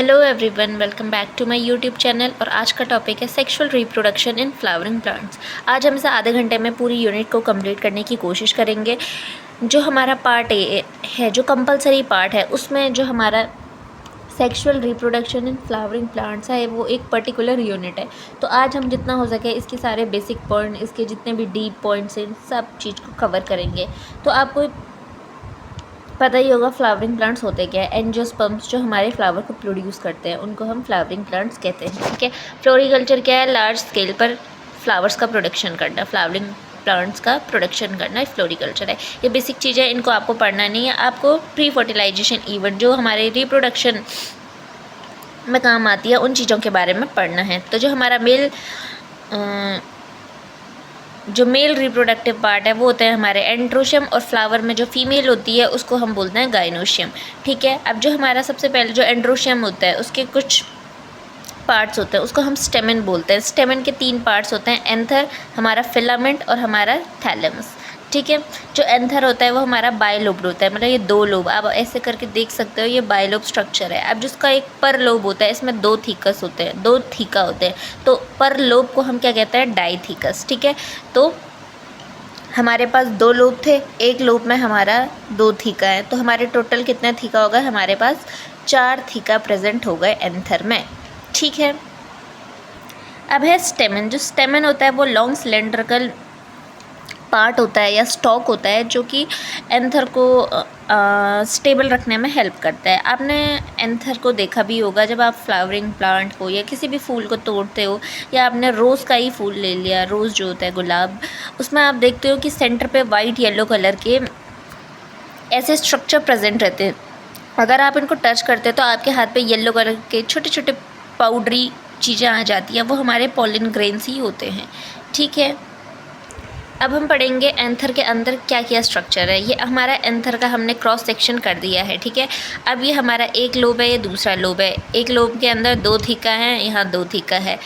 Hello everyone, welcome back to my YouTube channel. और आज का टॉपिक है sexual reproduction in flowering plants. आज हम इसे आधे घंटे में पूरी यूनिट को कंप्लीट करने की कोशिश करेंगे। जो हमारा पार्ट है, जो कंपलसरी पार्ट है, उसमें जो हमारा sexual reproduction in flowering plants है वो एक पर्टिकुलर यूनिट है। तो आज हम जितना हो सके इसके सारे बेसिक पॉइंट, इसके जितने भी डीप पॉइंट्स हैं, सब चीज़ को कवर करेंगे। तो आपको पता ही होगा फ्लावरिंग प्लांट्स होते क्या है। एंजियोस्पर्म्स जो हमारे फ्लावर को प्रोड्यूस करते हैं उनको हम फ्लावरिंग प्लांट्स कहते हैं। ठीक है, फ्लोरिकल्चर क्या है? लार्ज स्केल पर फ्लावर्स का प्रोडक्शन करना, फ्लावरिंग प्लांट्स का प्रोडक्शन करना फ्लोरिकल्चर है। ये बेसिक चीज़ें, इनको आपको पढ़ना नहीं है। आपको प्री फर्टिलाइजेशन इवेंट जो हमारे रिप्रोडक्शन में काम आती है उन चीज़ों के बारे में पढ़ना है। तो जो हमारा मेल रिप्रोडक्टिव पार्ट है वो होता है हमारे एंड्रोशियम, और फ्लावर में जो फीमेल होती है उसको हम बोलते हैं गाइनोशियम। ठीक है, अब जो हमारा सबसे पहले जो एंड्रोशियम होता है उसके कुछ पार्ट्स होते हैं, उसको हम स्टेमन बोलते हैं। स्टेमन के 3 पार्ट्स होते हैं, एंथर, हमारा फिलामेंट और हमारा थैलेमस। ठीक है, जो एंथर होता है वो हमारा बाइलोब होता है, मतलब ये 2 लोब, आप ऐसे करके देख सकते हो, ये बाइलोब स्ट्रक्चर है। अब जिसका एक पर लोब होता है, इसमें 2 थीकस होते हैं, 2 थीका होते हैं, तो पर लोब को हम क्या कहते हैं? डाईथीकस। ठीक है, तो हमारे पास 2 लोब थे, एक लोब में हमारा 2 थीका है, तो हमारे टोटल कितने थीका हो गए? हमारे पास 4 थीका प्रेजेंट हो गए एंथर में। ठीक है, अब है स्टेमन। जो स्टेमन होता है वो लॉन्ग सिलेंड्रिकल पार्ट होता है या स्टॉक होता है जो कि एंथर को स्टेबल रखने में हेल्प करता है। आपने एंथर को देखा भी होगा जब आप फ्लावरिंग प्लांट को या किसी भी फूल को तोड़ते हो, या आपने रोज़ का ही फूल ले लिया, रोज़ जो होता है गुलाब, उसमें आप देखते हो कि सेंटर पे वाइट येलो कलर के ऐसे स्ट्रक्चर प्रेजेंट रहते हैं। अगर आप इनको टच करते हो तो आपके हाथ पे येलो कलर के छोटे छोटे पाउडरी चीज़ें आ जाती हैं, वो हमारे पॉलिन ग्रेन्स ही होते हैं। ठीक है, अब हम पढ़ेंगे एंथर के अंदर क्या क्या स्ट्रक्चर है। ये हमारा एंथर का हमने क्रॉस सेक्शन कर दिया है। ठीक है, अब ये हमारा एक लोब है, ये दूसरा लोब है। एक लोब के अंदर 2 थीका हैं, यहाँ 2 थीका है।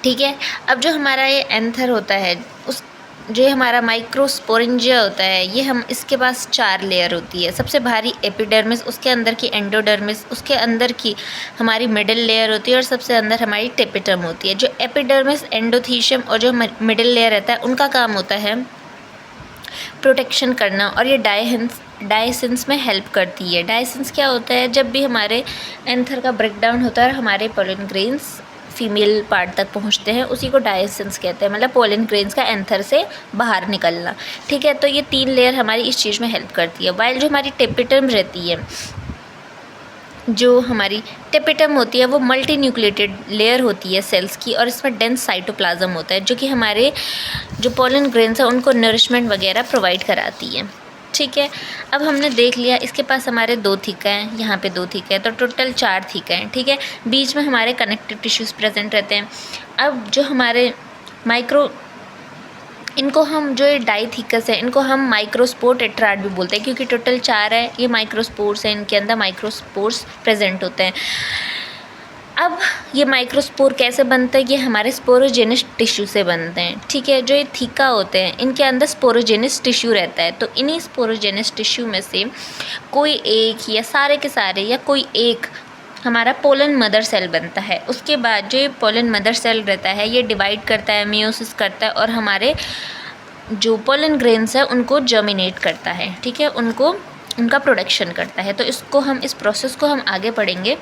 ठीक है, अब जो हमारा ये एंथर होता है, उस जो हमारा माइक्रोस्पोरेंजिया होता है, ये हम इसके पास 4 लेयर होती है। सबसे भारी एपिडर्मिस, उसके अंदर की एंडोडर्मिस, उसके अंदर की हमारी मिडिल लेयर होती है, और सबसे अंदर हमारी टेपिटम होती है। जो एपिडर्मिस, एंडोथीशियम और जो मिडिल लेयर रहता है उनका काम होता है प्रोटेक्शन करना, और ये डायसिंस में हेल्प करती है। डायसिंस क्या होता है? जब भी हमारे एंथर का ब्रेकडाउन होता है, हमारे पोलन ग्रेन्स फीमेल पार्ट तक पहुंचते हैं, उसी को डायसिंस कहते हैं, मतलब पोलन ग्रेन्स का एंथर से बाहर निकलना। ठीक है, तो ये 3 लेयर हमारी इस चीज़ में हेल्प करती है। वाइल जो हमारी टेपिटम रहती है, जो हमारी टेपिटम होती है वो मल्टी न्यूक्लिएटेड लेयर होती है सेल्स की, और इसमें डेंस साइटोप्लाज्म होता है जो कि हमारे जो पोलन ग्रेन्स हैं उनको नरिशमेंट वगैरह प्रोवाइड कराती है। ठीक है, अब हमने देख लिया इसके पास हमारे 2 थीका हैं, यहाँ पे 2 थीका है, तो टोटल 4 थीका हैं। ठीक है, बीच में हमारे कनेक्टिव टिश्यूज़ प्रेजेंट रहते हैं। अब जो हमारे इनको हम जो ये डाईथीकस है इनको हम माइक्रोस्पोर टेट्राड भी बोलते हैं, क्योंकि टोटल 4 है। ये माइक्रोस्पोर्स हैं, इनके अंदर माइक्रोस्पोर्स प्रेजेंट होते हैं। अब ये माइक्रोस्पोर कैसे बनते हैं? ये हमारे स्पोरोजेनिस टिश्यू से बनते हैं। ठीक है, जो ये थीका होते हैं इनके अंदर स्पोरोजेनिस टिश्यू रहता है, तो इन्हीं स्पोरोजेनिस टिश्यू में से कोई एक या सारे के सारे या कोई एक हमारा पोलन मदर सेल बनता है। उसके बाद जो ये पोलन मदर सेल रहता है ये डिवाइड करता है, मियोसिस करता है, और हमारे जो पोलन ग्रेन्स है उनको जर्मिनेट करता है। ठीक है, उनका प्रोडक्शन करता है। तो इस प्रोसेस को हम आगे पढ़ेंगे।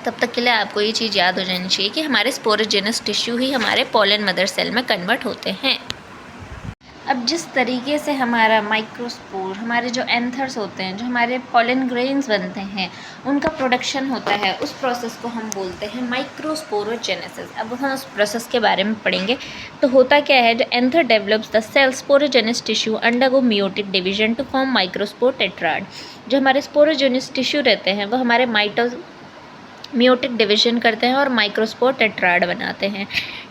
तब तक के लिए आपको ये चीज़ याद हो जानी चाहिए कि हमारे स्पोरोजेनस टिश्यू ही हमारे पोलन मदर सेल में कन्वर्ट होते हैं। अब जिस तरीके से हमारा माइक्रोस्पोर, हमारे जो एंथर्स होते हैं, जो हमारे पोलन ग्रेन्स बनते हैं, उनका प्रोडक्शन होता है, उस प्रोसेस को हम बोलते हैं माइक्रोस्पोरोजेनेसिस। अब हम उस प्रोसेस के बारे में पढ़ेंगे। तो होता क्या है? जो anther develops the cell sporogenous tissue undergo meiotic division to form microspore tetrad. जो हमारे स्पोरोजेनस टिश्यू रहते हैं वो हमारे मियोटिक डिवीजन करते हैं और माइक्रोस्पोर टेट्राड बनाते हैं।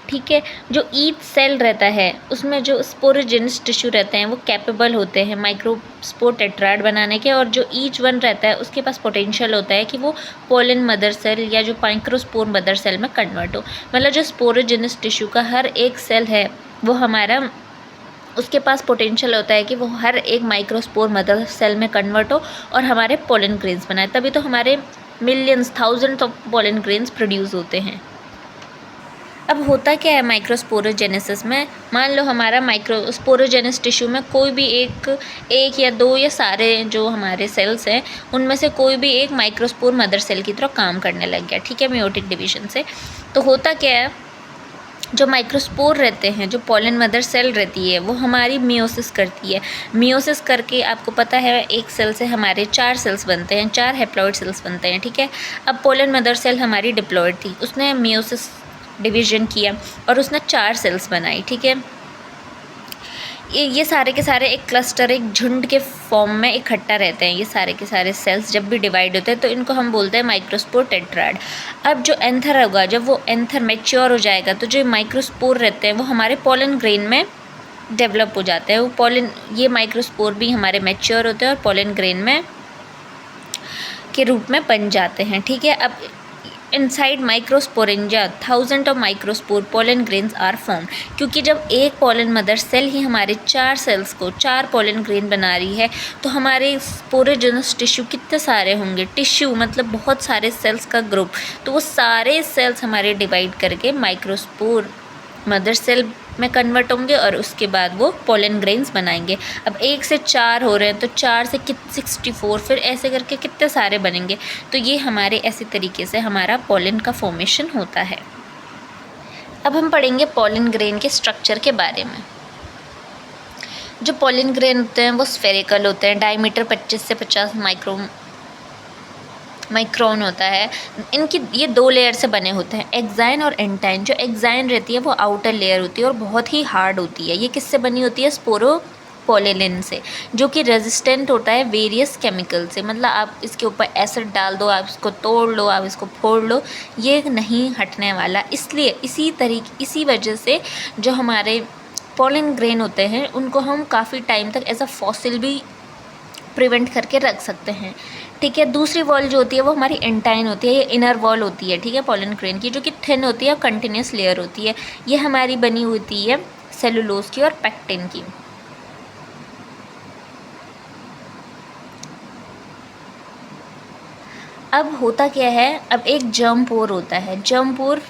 ठीक है, जो ईच सेल रहता है उसमें जो स्पोरोजेनस टिश्यू रहते हैं वो कैपेबल होते हैं माइक्रोस्पोर टेट्राड बनाने के, और जो ईच वन रहता है उसके पास पोटेंशियल होता है कि वो पोलन मदर सेल या जो माइक्रोस्पोर मदर सेल में कन्वर्ट हो। मतलब जो स्पोरोजेनस टिश्यू का हर एक सेल है वो हमारा, उसके पास पोटेंशियल होता है कि वो हर एक माइक्रोस्पोर मदर सेल में कन्वर्ट हो और हमारे पोलन ग्रेन्स बनाए। तभी तो हमारे millions thousand of pollen grains produce होते हैं। अब होता क्या है माइक्रोस्पोरोजेनेसिस में, मान लो हमारा माइक्रोस्पोरोजेनस टिश्यू में कोई भी एक या दो या सारे जो हमारे सेल्स हैं उनमें से कोई भी एक माइक्रोस्पोर मदर सेल की तरह काम करने लग गया, ठीक है, मेयोटिक डिवीजन से। तो होता क्या है, जो माइक्रोस्पोर रहते हैं, जो पॉलन मदर सेल रहती है, वो हमारी मियोसिस करती है। मियोसिस करके आपको पता है एक सेल से हमारे 4 सेल्स बनते हैं, 4 हैप्लॉइड सेल्स बनते हैं, ठीक है। अब पॉलन मदर सेल हमारी डिप्लॉइड थी, उसने मियोसिस डिवीजन किया और उसने 4 सेल्स बनाई, ठीक है। ये सारे के सारे एक क्लस्टर, एक झुंड के फॉर्म में इकट्ठा रहते हैं। ये सारे के सारे सेल्स जब भी डिवाइड होते हैं तो इनको हम बोलते हैं माइक्रोस्पोर टेट्राड। अब जो एंथर होगा, जब वो एंथर मैच्योर हो जाएगा तो जो माइक्रोस्पोर रहते हैं वो हमारे पॉलन ग्रेन में डेवलप हो जाते हैं। वो ये माइक्रोस्पोर भी हमारे मैच्योर होते हैं और पॉलन ग्रेन में के रूप में बन जाते हैं, ठीक है। अब inside microsporangia thousand of microspore pollen grains are form, क्योंकि जब एक पॉलन मदर सेल ही हमारे 4 सेल्स को 4 पॉलन ग्रेन बना रही है तो हमारे स्पोरोजेनस टिश्यू कितने सारे होंगे। टिश्यू मतलब बहुत सारे सेल्स का ग्रुप, तो वो सारे सेल्स हमारे डिवाइड करके माइक्रोस्पोर मदर सेल में कन्वर्ट होंगे और उसके बाद वो पॉलन ग्रेन्स बनाएंगे। अब 1 से 4 हो रहे हैं तो 4 से 64, फिर ऐसे करके कितने सारे बनेंगे। तो ये हमारे ऐसे तरीके से हमारा पॉलन का फॉर्मेशन होता है। अब हम पढ़ेंगे पॉलन ग्रेन के स्ट्रक्चर के बारे में। जो पॉलन ग्रेन होते हैं वो स्फेरिकल होते हैं, डायमीटर 25 से 50 माइक्रोन होता है। इनकी ये 2 लेयर से बने होते हैं, एक्साइन और एंटाइन। जो एक्साइन रहती है वो आउटर लेयर होती है और बहुत ही हार्ड होती है। ये किससे बनी होती है? स्पोरोपोलिन से, जो कि रेजिस्टेंट होता है वेरियस केमिकल से। मतलब आप इसके ऊपर एसिड डाल दो, आप इसको तोड़ लो, आप इसको फोड़ लो, ये नहीं हटने वाला। इसलिए इसी वजह से जो हमारे पॉलन ग्रेन होते हैं उनको हम काफ़ी टाइम तक एज अ फॉसिल भी प्रिवेंट करके रख सकते हैं, ठीक है। दूसरी वॉल जो होती है वो हमारी एंटाइन होती है, ये इनर वॉल होती है, ठीक है, पॉलन ग्रेन की, जो कि थिन होती है और कंटिन्यूस लेयर होती है। ये हमारी बनी होती है सेलुलोज की और पेक्टिन की। अब होता क्या है, अब एक जर्म पोर होता है। जर्म पोर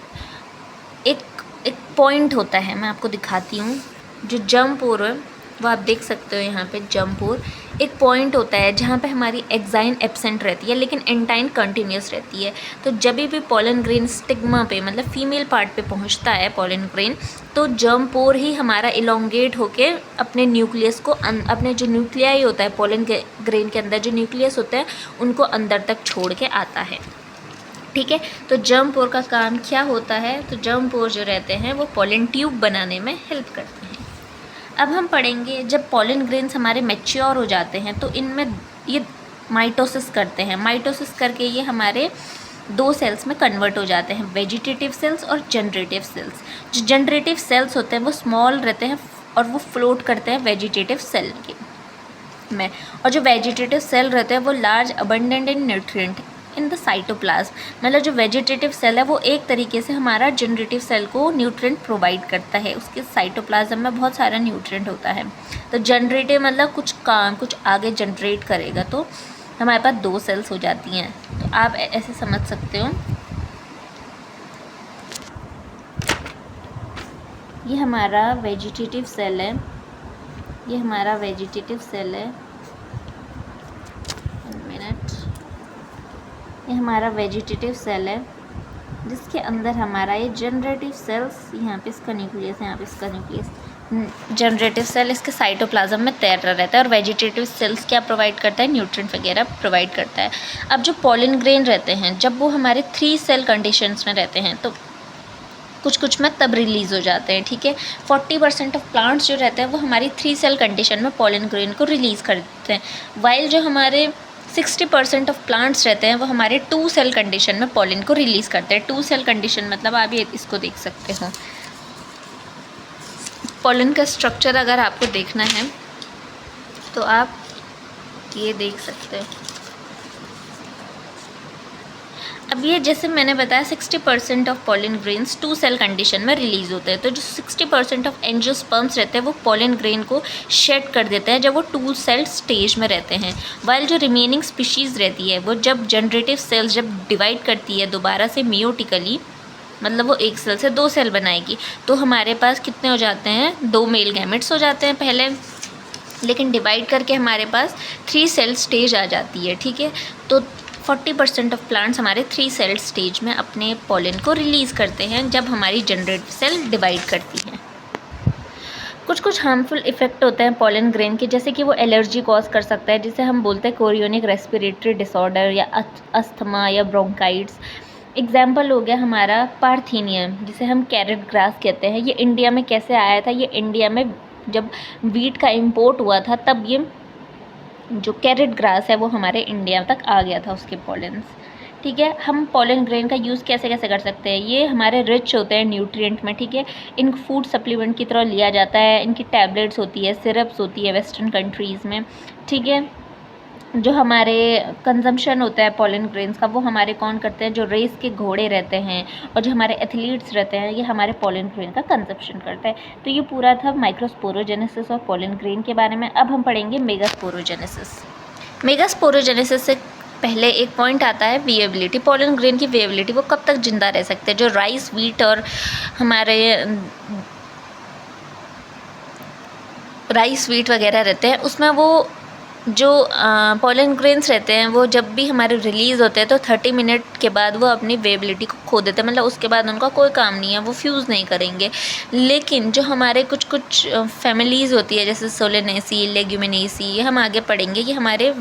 एक पॉइंट होता है, मैं आपको दिखाती हूँ। जो जर्म पोर है वो आप देख सकते हो यहाँ पे। जर्म पोर एक पॉइंट होता है जहाँ पे हमारी एक्साइन एब्सेंट रहती है लेकिन एंटाइन कंटिन्यूस रहती है। तो जब भी पॉलन ग्रेन स्टिग्मा पे मतलब फीमेल पार्ट पे पहुँचता है पॉलन ग्रेन, तो जर्म पोर ही हमारा इलोंगेट होके अपने न्यूक्लियस को अपने जो न्यूक्लियाई होता है पॉलन ग्रेन के अंदर जो न्यूक्लियस होता है उनको अंदर तक छोड़ के आता है, ठीक है। तो जर्म पोर का काम क्या होता है? तो जर्म पोर जो रहते हैं वो पॉलन ट्यूब बनाने में हेल्प करते हैं। अब हम पढ़ेंगे जब पॉलन ग्रेन्स हमारे मैच्योर हो जाते हैं तो इनमें ये माइटोसिस करते हैं। माइटोसिस करके ये हमारे 2 सेल्स में कन्वर्ट हो जाते हैं, वेजिटेटिव सेल्स और जनरेटिव सेल्स। जो जनरेटिव सेल्स होते हैं वो स्मॉल रहते हैं और वो फ्लोट करते हैं वेजिटेटिव सेल के में, और जो वेजिटेटिव सेल रहते हैं वो large abundant in nutrient in the cytoplasm. मतलब जो वेजिटेटिव सेल है वो एक तरीके से हमारा जनरेटिव सेल को न्यूट्रिएंट प्रोवाइड करता है। उसके साइटोप्लाज्म में बहुत सारा न्यूट्रिएंट होता है। तो जनरेटिव मतलब कुछ आगे जनरेट करेगा, तो हमारे पास 2 सेल्स हो जाती हैं। तो आप ऐसे समझ सकते हो, ये हमारा वेजिटेटिव सेल है, ये हमारा वेजिटेटिव सेल है, ये हमारा वेजिटेटिव सेल है जिसके अंदर हमारा ये जनरेटिव सेल्स, यहाँ पे इसका न्यूक्लियस है, यहाँ पे इसका न्यूक्लियस। जनरेटिव सेल इसके साइटोप्लाज्म में तैर रहता है और वेजिटेटिव सेल्स क्या प्रोवाइड करता है? न्यूट्रिएंट वगैरह प्रोवाइड करता है। अब जो पॉलन ग्रेन रहते हैं जब वो हमारे 3 सेल कंडीशंस में रहते हैं तो कुछ में तब रिलीज़ हो जाते हैं, ठीक है। 40% ऑफ प्लांट्स जो रहते हैं वो हमारी 3 सेल कंडीशन में पॉलन ग्रेन को रिलीज़ कर देते हैं, वाइल जो हमारे 60% ऑफ प्लांट्स रहते हैं वो हमारे 2 सेल कंडीशन में पॉलन को रिलीज़ करते हैं। 2 सेल कंडीशन मतलब आप ये इसको देख सकते हो। पॉलन का स्ट्रक्चर अगर आपको देखना है तो आप ये देख सकते हो। अब ये जैसे मैंने बताया 60% of pollen grains 2 cell condition में रिलीज होते हैं, तो जो 60% ऑफ एंजियोस्पर्म्स रहते हैं वो पॉलन ग्रेन को शेड कर देते हैं जब वो 2 सेल स्टेज में रहते हैं, वाइल जो रिमेनिंग स्पीशीज़ रहती है वो जब जनरेटिव सेल्स जब डिवाइड करती है दोबारा से मियोटिकली, मतलब वो एक सेल से 2 सेल बनाएगी, तो हमारे पास कितने हो जाते हैं, 2 मेल गैमेट्स हो जाते हैं पहले, लेकिन डिवाइड करके हमारे पास 3 सेल स्टेज आ जाती है। ठीक है, तो 40% ऑफ प्लांट्स हमारे 3 सेल स्टेज में अपने पॉलन को रिलीज़ करते हैं जब हमारी जनरेटिव सेल डिवाइड करती हैं। कुछ हार्मफुल इफ़ेक्ट होते हैं पॉलन ग्रेन के, जैसे कि वो एलर्जी कॉज कर सकता है, जिसे हम बोलते हैं कोरियोनिक रेस्पिरेटरी डिसऑर्डर या अस्थमा या ब्रोंकाइट्स। एग्जाम्पल हो गया हमारा पार्थीनियम, जिसे हम कैरेट ग्रास कहते हैं। ये इंडिया में कैसे आया था, ये इंडिया में जब वीट का इम्पोर्ट हुआ था तब ये जो कैरेट ग्रास है वो हमारे इंडिया तक आ गया था, उसके पॉलन्स। ठीक है, हम पॉलन ग्रेन का यूज़ कैसे कैसे कर सकते हैं, ये हमारे रिच होते हैं न्यूट्रिएंट में। ठीक है, इन फूड सप्लीमेंट की तरह लिया जाता है, इनकी टैबलेट्स होती है, सिरप्स होती है वेस्टर्न कंट्रीज़ में। ठीक है, जो हमारे कंजम्पशन होता है पॉलन ग्रेन्स का वो हमारे कौन करते हैं, जो रेस के घोड़े रहते हैं और जो हमारे एथलीट्स रहते हैं, ये हमारे पॉलन ग्रेन का कंजम्पशन करते हैं। तो ये पूरा था माइक्रोस्पोरोजेनेसिस और पॉलन ग्रेन के बारे में। अब हम पढ़ेंगे मेगास्पोरोजेनेसिस। मेगास्पोरोजेनेसिस से पहले एक पॉइंट आता है विएबिलिटी। पॉलन ग्रेन की विएबिलिटी, वो कब तक जिंदा रह सकते हैं। जो राइस, व्हीट और हमारे राइस व्हीट वगैरह रहते हैं उसमें वो जो पॉलन ग्रेन्स रहते हैं वो जब भी हमारे रिलीज़ होते हैं तो 30 मिनट के बाद वो अपनी वेबिलिटी को खो देते हैं, मतलब उसके बाद उनका कोई काम नहीं है, वो फ्यूज़ नहीं करेंगे। लेकिन जो हमारे कुछ फैमिलीज़ होती है जैसे सोलेनेसी, लेग्यूमिनेसी, ये हम आगे पढ़ेंगे कि हमारे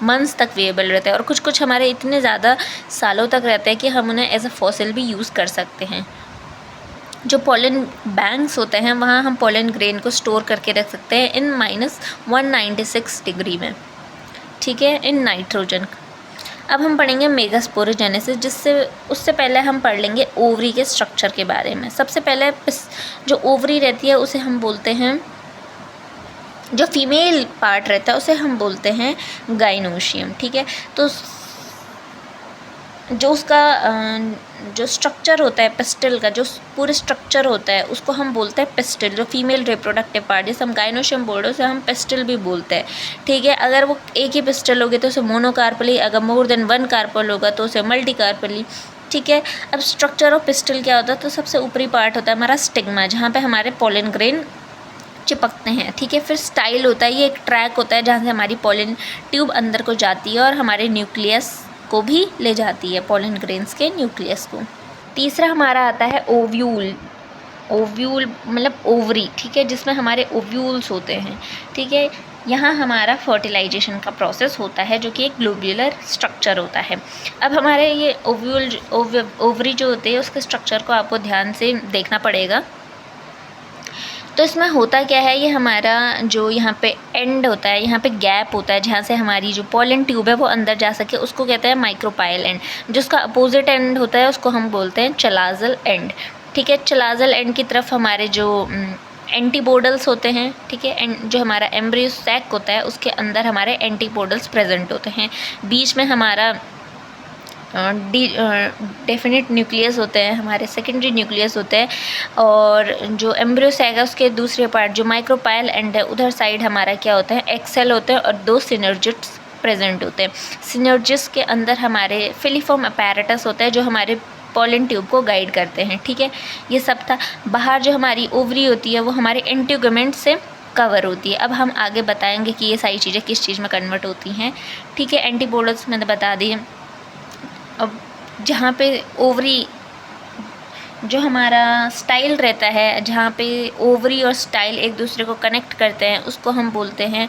मंथ्स तक वेबल रहते हैं और कुछ हमारे इतने ज़्यादा सालों तक रहते हैं कि हम उन्हें एज अ फॉसिल भी यूज़ कर सकते हैं। जो पॉलन बैंक्स होते हैं वहाँ हम पॉलन ग्रेन को स्टोर करके रख सकते हैं इन -196 डिग्री में। ठीक है, इन नाइट्रोजन। अब हम पढ़ेंगे मेगास्पोरोजेनेसिस, जिससे उससे पहले हम पढ़ लेंगे ओवरी के स्ट्रक्चर के बारे में। सबसे पहले जो ओवरी रहती है उसे हम बोलते हैं, जो फीमेल पार्ट रहता है उसे हम बोलते हैं गाइनोशियम। ठीक है, तो जो उसका जो स्ट्रक्चर होता है पिस्टल का, जो पूरे स्ट्रक्चर होता है उसको हम बोलते हैं पिस्टल। जो फीमेल रिप्रोडक्टिव पार्ट, जैसे हम गाइनोशियम बोल रहे हैं उसे हम पिस्टल भी बोलते हैं। ठीक है, अगर वो एक ही पिस्टल होगी तो उसे मोनोकार्पली, अगर मोर देन 1 कार्पल होगा तो उसे मल्टीकार्पली। ठीक है, अब स्ट्रक्चर ऑफ पिस्टल क्या होता है, तो सबसे ऊपरी पार्ट होता है हमारा स्टिग्मा, जहाँ पे हमारे पॉलन ग्रेन चिपकते हैं। ठीक है, फिर स्टाइल होता है, ये एक ट्रैक होता है जहाँ से हमारी पॉलन ट्यूब अंदर को जाती है और हमारे न्यूक्लियस को भी ले जाती है, पॉलन ग्रेन्स के न्यूक्लियस को। तीसरा हमारा आता है ओव्यूल। ओव्यूल मतलब ओवरी। ठीक है, जिसमें हमारे ओव्यूल्स होते हैं। ठीक है, यहाँ हमारा फर्टिलाइजेशन का प्रोसेस होता है जो कि एक ग्लोब्यूलर स्ट्रक्चर होता है। अब हमारे ये ओवरी जो होते हैं उसके स्ट्रक्चर को आपको ध्यान से देखना पड़ेगा। तो इसमें होता क्या है, ये हमारा जो यहाँ पे एंड होता है, यहाँ पे गैप होता है जहाँ से हमारी जो पॉलन ट्यूब है वो अंदर जा सके, उसको कहते हैं माइक्रोपाइल एंड। जो उसका अपोजिट एंड होता है उसको हम बोलते हैं चलाजल एंड। ठीक है, चलाजल एंड की तरफ हमारे जो एंटीपोडल्स होते हैं। ठीक है, एंड जो हमारा एम्ब्रियो सैक होता है उसके अंदर हमारे एंटीपोडल्स प्रेजेंट होते हैं। बीच में हमारा डेफिनेट न्यूक्लियस होते हैं, हमारे सेकेंडरी न्यूक्लियस होते हैं, और जो एम्ब्रियो सैक है उसके दूसरे पार्ट जो माइक्रोपाइल एंड है उधर साइड हमारा क्या होता है, एक्सेल होते हैं और 2 सिनर्जिट्स प्रेजेंट होते हैं। सिनर्जिस के अंदर हमारे फिलीफॉर्म अपैरेटस होता है जो हमारे पॉलन ट्यूब को गाइड करते हैं। ठीक है, ये सब था। बाहर जो हमारी ओवरी होती है वो हमारे इंट्यूगमेंट से कवर होती है। अब हम आगे बताएंगे कि ये सारी चीज़ें किस चीज़ में कन्वर्ट होती हैं। ठीक है, एंटीपोडल्स मैंने बता दिए। अब जहाँ पे ओवरी जो हमारा स्टाइल रहता है, जहाँ पे ओवरी और स्टाइल एक दूसरे को कनेक्ट करते हैं उसको हम बोलते हैं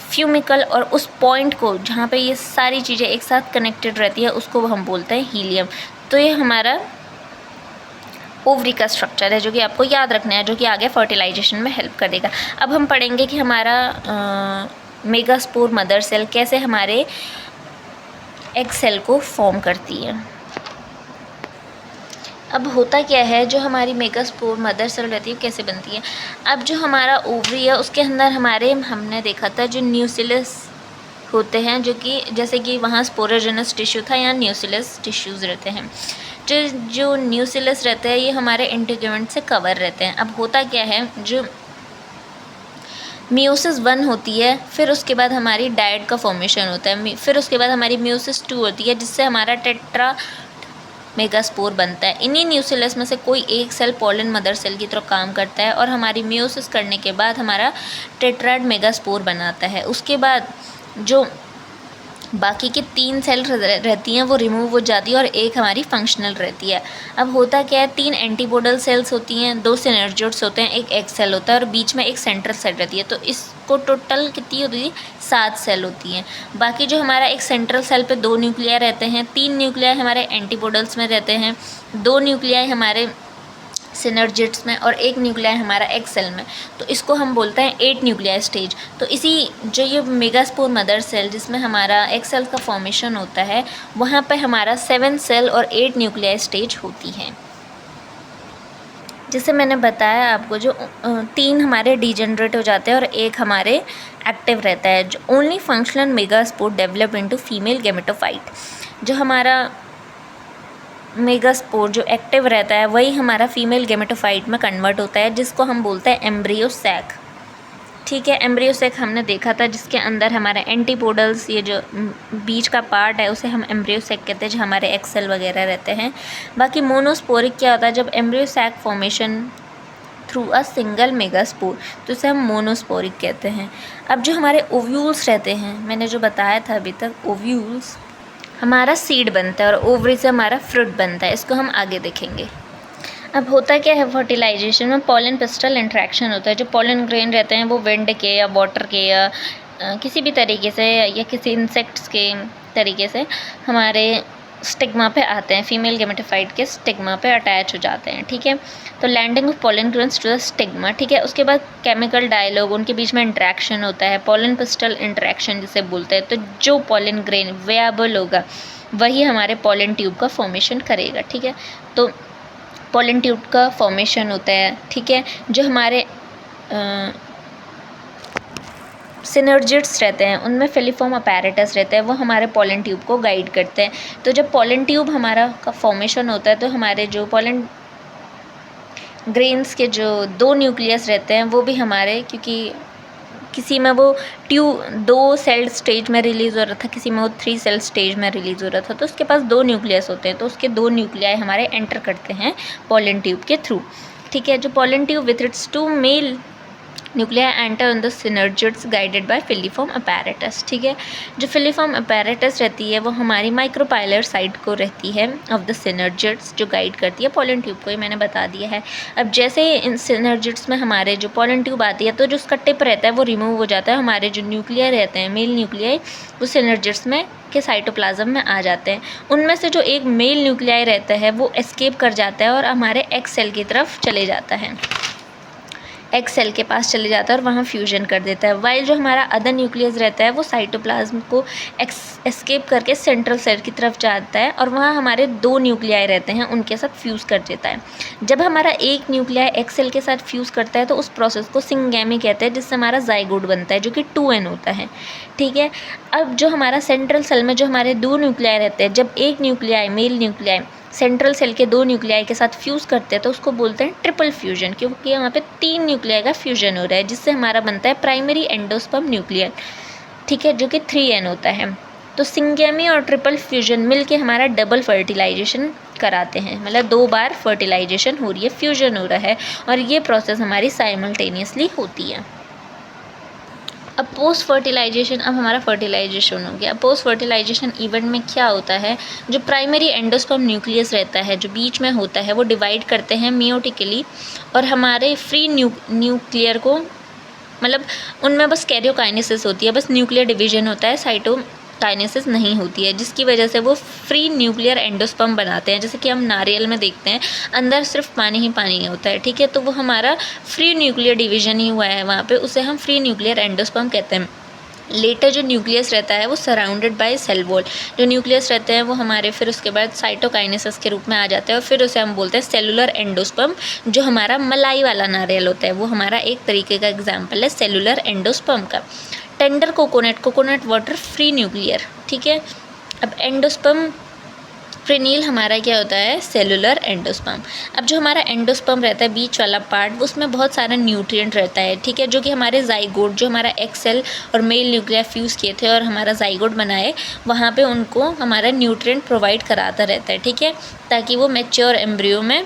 फ्यूमिकल, और उस पॉइंट को जहाँ पे ये सारी चीज़ें एक साथ कनेक्टेड रहती है उसको हम बोलते हैं हीलियम। तो ये हमारा ओवरी का स्ट्रक्चर है जो कि आपको याद रखना है, जो कि आगे फर्टिलाइजेशन में हेल्प करेगा। अब हम पढ़ेंगे कि हमारा मेगास्पोर मदर सेल कैसे हमारे एग सेल को फॉर्म करती है। अब होता क्या है, जो हमारी मेगास्पोर मदर सेल रहती है कैसे बनती है। अब जो हमारा ओवरी है उसके अंदर हमने देखा था जो न्यूक्लियस होते हैं, जो कि जैसे कि वहाँ स्पोरोजेनस टिश्यू था, यहाँ न्यूक्लियस टिश्यूज़ रहते हैं। जो न्यूक्लियस रहते हैं ये हमारे इंटीग्यूमेंट से कवर रहते हैं। अब होता क्या है, जो मियोसिस 1 होती है, फिर उसके बाद हमारी डायड का फॉर्मेशन होता है, फिर उसके बाद हमारी मियोसिस 2 होती है, जिससे हमारा टेट्रा मेगास्पोर बनता है। इन्हीं न्यूक्लियस में से कोई एक सेल पॉलन मदर सेल की तरह काम करता है और हमारी मियोसिस करने के बाद हमारा टेट्राड मेगास्पोर बनाता है। उसके बाद जो बाकी की 3 सेल रहती हैं वो रिमूव हो जाती है और एक हमारी फंक्शनल रहती है। अब होता क्या है, 3 एंटीपोडल सेल्स होती हैं, 2 सिनर्जिड्स होते हैं, एक एग सेल होता है और बीच में एक सेंट्रल सेल रहती है। तो इसको टोटल कितनी होती है, 7 सेल होती हैं। बाकी जो हमारा एक सेंट्रल सेल पे 2 न्यूक्लियाई रहते हैं, 3 न्यूक्लियाई हमारे एंटीपोडल्स में रहते हैं, 2 न्यूक्लियाई हमारे सिनर्जिड्स में और एक न्यूक्लियाई हमारा एग सेल में। तो इसको हम बोलते हैं 8 न्यूक्लियाई स्टेज। तो इसी जो ये मेगास्पोर मदर सेल जिसमें हमारा एग सेल का फॉर्मेशन होता है, वहाँ पे हमारा 7 सेल और 8 न्यूक्लियाई स्टेज होती हैं। जैसे मैंने बताया आपको, जो 3 हमारे डिजेनरेट हो जाते हैं और एक हमारे एक्टिव रहता है। जो only functional megaspore develop into female gametophyte. जो हमारा मेगास्पोर जो एक्टिव रहता है वही हमारा फीमेल गैमेटोफाइट में कन्वर्ट होता है, जिसको हम बोलते हैं एम्ब्रियो सैक। ठीक है, एम्ब्रियो सैक हमने देखा था, जिसके अंदर हमारे एंटीपोडल्स, ये जो बीच का पार्ट है उसे हम एम्ब्रियो सैक कहते हैं, जो हमारे एक्स सेल वगैरह रहते हैं। बाकी मोनोस्पोरिक क्या होता है, जब embryo sac formation through a single megaspore, तो इसे हम मोनोस्पोरिक कहते हैं। अब जो हमारे ओव्यूल्स रहते हैं, मैंने जो बताया था अभी तक, ओव्यूल्स हमारा सीड बनता है और ओवरी से हमारा फ्रूट बनता है। इसको हम आगे देखेंगे। अब होता क्या है, फर्टिलाइजेशन में पॉलन पिस्टल इंट्रैक्शन होता है। जो पॉलन ग्रेन रहते हैं वो विंड के या वाटर के या किसी भी तरीके से या किसी इंसेक्ट्स के तरीके से हमारे स्टिग्मा पे आते हैं, फीमेल गैमेटोफाइट के स्टिग्मा पे अटैच हो जाते हैं। ठीक है, तो landing of pollen grains to the stigma. ठीक है, उसके बाद केमिकल डायलॉग, उनके बीच में इंट्रैक्शन होता है, पॉलन पिस्टल इंट्रैक्शन जिसे बोलते हैं। तो जो पॉलन ग्रेन वेएबल होगा वही हमारे पॉलन ट्यूब का फॉर्मेशन करेगा। ठीक है, तो पॉलन ट्यूब का फॉर्मेशन होता है। ठीक है, जो हमारे सिनर्जिड्स रहते हैं उनमें फिलीफॉर्म अपैरेटस रहता है, वो हमारे पॉलन ट्यूब को गाइड करते हैं। तो जब पॉलन ट्यूब हमारा का फॉर्मेशन होता है तो हमारे जो पॉलन ग्रेन्स के जो 2 न्यूक्लियस रहते हैं वो भी हमारे, क्योंकि किसी में वो 2 सेल स्टेज में रिलीज़ हो रहा था, किसी में वो 3 सेल स्टेज में रिलीज़ हो रहा था, तो उसके पास 2 न्यूक्लियस होते हैं, तो उसके 2 न्यूक्लियाई हमारे एंटर करते हैं पॉलन ट्यूब के थ्रू। ठीक है, जो pollen tube with its 2 male nuclei enter on the synergids guided by filiform apparatus. ठीक है, जो फिलीफॉर्म अपैरेटस रहती है वो हमारी माइक्रोपाइलर साइड को रहती है ऑफ द सिनर्जिड्स, जो गाइड करती है पॉलन ट्यूब को, ये मैंने बता दिया है। अब जैसे ही इन सिनर्जिड्स में हमारे जो पॉलन ट्यूब आती है तो जो उसका टिप रहता है वो रिमूव हो जाता है, हमारे जो न्यूक्लियाई रहते हैं मेल न्यूक्लियाई वो सिनर्जिड्स में के साइटोप्लाज्म में आ जाते हैं। उनमें से जो एक मेल न्यूक्लियाई रहता है वो एस्केप कर जाता है और हमारे एक्स सेल की तरफ चले जाता है, एग सेल के पास चले जाता है और वहाँ फ्यूजन कर देता है। वाइल जो हमारा अदर न्यूक्लियस रहता है वो साइटोप्लाज्म को एस्केप करके सेंट्रल सेल की तरफ जाता है और वहाँ हमारे 2 न्यूक्लियाई रहते हैं, उनके साथ फ्यूज़ कर देता है। जब हमारा एक न्यूक्लियाई एग सेल के साथ फ्यूज़ करता है तो उस प्रोसेस को सिंगैमी कहते हैं, जिससे हमारा जाइगोट बनता है जो कि 2n होता है। ठीक है, अब जो हमारा सेंट्रल सेल में जो हमारे 2 न्यूक्लियाई रहते हैं, जब एक nuclei male nuclei central cell के 2 न्यूक्लियाई के साथ फ्यूज़ करते हैं तो उसको बोलते हैं ट्रिपल फ्यूजन, क्योंकि यहाँ पे 3 न्यूक्लियाई का फ्यूजन हो रहा है, जिससे हमारा बनता है प्राइमरी एंडोस्पर्म न्यूक्लियर। ठीक है, जो कि 3n होता है। तो सिंगैमी और ट्रिपल फ्यूजन मिलके हमारा डबल फर्टिलाइजेशन कराते हैं, मतलब 2 बार फर्टिलाइजेशन हो रही है, फ्यूजन हो रहा है, और ये प्रोसेस हमारी साइमल्टेनियसली होती है। अब पोस्ट फर्टिलाइजेशन, अब हमारा फर्टिलाइजेशन हो गया। पोस्ट फर्टिलाइजेशन इवेंट में क्या होता है, जो प्राइमरी एंडोस्पर्म न्यूक्लियस रहता है जो बीच में होता है वो डिवाइड करते हैं मियोटिकली, और हमारे फ्री न्यूक्लियर को, मतलब उनमें बस कैरियोकाइनेसिस होती है, बस न्यूक्लियर डिवीजन होता है, साइटोकाइनेसिस नहीं होती है, जिसकी वजह से वो फ्री न्यूक्लियर एंडोस्पर्म बनाते हैं। जैसे कि हम नारियल में देखते हैं अंदर सिर्फ पानी ही पानी होता है। ठीक है, तो वो हमारा फ्री न्यूक्लियर डिवीजन ही हुआ है वहाँ पे, उसे हम फ्री न्यूक्लियर एंडोस्पर्म कहते हैं। लेटर जो न्यूक्लियस रहता है वो सराउंडेड बाय सेल वॉल, जो न्यूक्लियस रहते हैं वो हमारे फिर उसके बाद साइटोकाइनेसिस के रूप में आ जाते हैं, और फिर उसे हम बोलते हैं सेलुलर एंडोस्पर्म, जो हमारा मलाई वाला नारियल होता है, वो हमारा एक तरीके का एग्जाम्पल है सेलुलर एंडोस्पर्म का। Tender coconut water free nuclear, ठीक है। अब एंडोस्पर्म प्रेनील हमारा क्या होता है, सेलुलर एंडोस्पर्म। अब जो हमारा एंडोस्पर्म रहता है बीच वाला पार्ट, उसमें बहुत सारा न्यूट्रिएंट रहता है, ठीक है, जो कि हमारे जाइगोट, जो हमारा एक्स सेल और मेल न्यूक्लिया फ्यूज़ किए थे और हमारा जाइगोट बनाए, वहाँ पे उनको हमारा न्यूट्रिएंट प्रोवाइड कराता रहता है, ठीक है, ताकि वो मैच्योर एम्ब्रियो में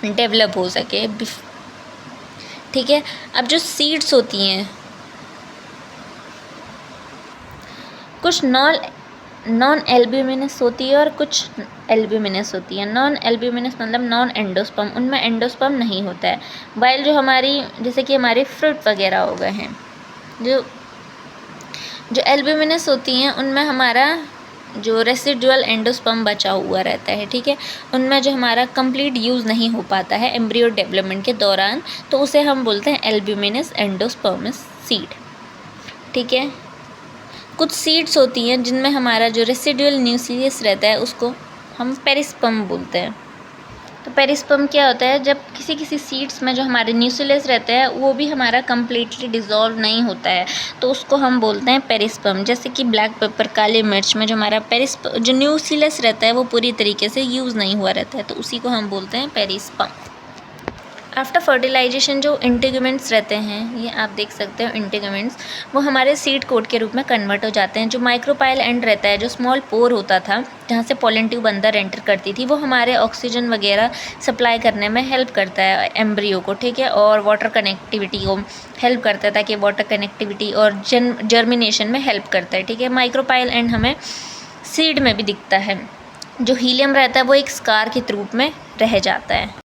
डेवलप हो सके, ठीक है। अब जो सीड्स होती हैं, कुछ नॉन एल्ब्यूमिनस होती है और कुछ एल्ब्यूमिनस होती है। नॉन एल्ब्यूमिनस मतलब नॉन एंडोस्पर्म, उनमें एंडोस्पर्म नहीं होता है। वाइल जो हमारी, जैसे कि हमारे फ्रूट वगैरह हो गए हैं, जो एल्ब्यूमिनस होती हैं उनमें हमारा जो रेसिडुअल एंडोस्पर्म बचा हुआ रहता है, ठीक है, उनमें जो हमारा कंप्लीट यूज़ नहीं हो पाता है एम्ब्रियो डेवलपमेंट के दौरान, तो उसे हम बोलते हैं एल्ब्यूमिनस एंडोस्पर्मस सीड, ठीक है। कुछ सीड्स होती हैं जिनमें हमारा जो रेसिडुअल न्यूक्लियस रहता है उसको हम पेरिस्पर्म बोलते हैं। तो पेरिस्पर्म क्या होता है, जब किसी सीड्स में जो हमारे न्यूक्लियस रहता है वो भी हमारा कम्प्लीटली डिज़ोल्व नहीं होता है, तो उसको हम बोलते हैं पेरिस्पर्म। जैसे कि ब्लैक पेपर, काली मिर्च में जो हमारा जो न्यूक्लियस रहता है वो पूरी तरीके से यूज़ नहीं हुआ रहता है, तो उसी को हम बोलते हैं पेरिस्पर्म। आफ्टर फर्टिलाइजेशन जो इंटीग्यूमेंट्स रहते हैं, ये आप देख सकते हो इंटीग्यूमेंट्स, वो हमारे सीड कोट के रूप में कन्वर्ट हो जाते हैं। जो माइक्रोपाइल एंड रहता है, जो स्मॉल पोर होता था जहाँ से पॉलन ट्यूब अंदर एंटर करती थी, वो हमारे ऑक्सीजन वगैरह सप्लाई करने में हेल्प करता है एम्ब्रियो को, ठीक है, और वाटर कनेक्टिविटी को हेल्प करता है, ताकि वाटर कनेक्टिविटी और जर्मिनेशन में हेल्प करता है, ठीक है। माइक्रोपाइल एंड हमें सीड में भी दिखता है। जो हीलियम रहता है वो एक स्कार के रूप में रह जाता है।